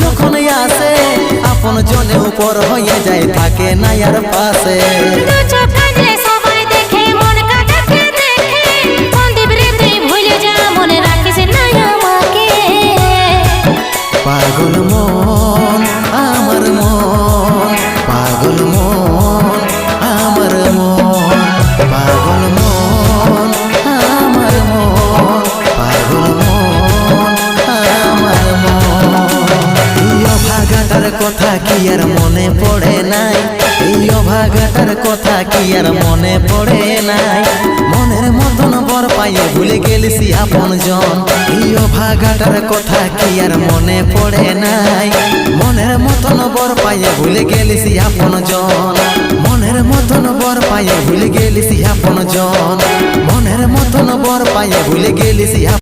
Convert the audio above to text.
যখন আসে আপন জনে উপর হয়ে যায়, থাকে না আর পাশে। পাগল মন আমার মন, পাগল মন আমার মন, পাগল মন আমার মন, পাগল মন আমার মন। এই অভাগাটার কথা কি আর মনে পড়ে নাই, এই অভাগাটার কথা কি আর মনে পড়ে নাই। মনের মতন বর পাইয়ে ভুলে গেলিস আপন জন, এই অভাগাটার কথা কি আর মনে পড়ে নাই। মনের মতন বর পাইয়ে ভুলে গেলিস আপন জন, মনের মতন বর পাইয়ে ভুলে গেলিস আপন জন, মনের মতন বর পাইয়ে ভুলে গেলিস।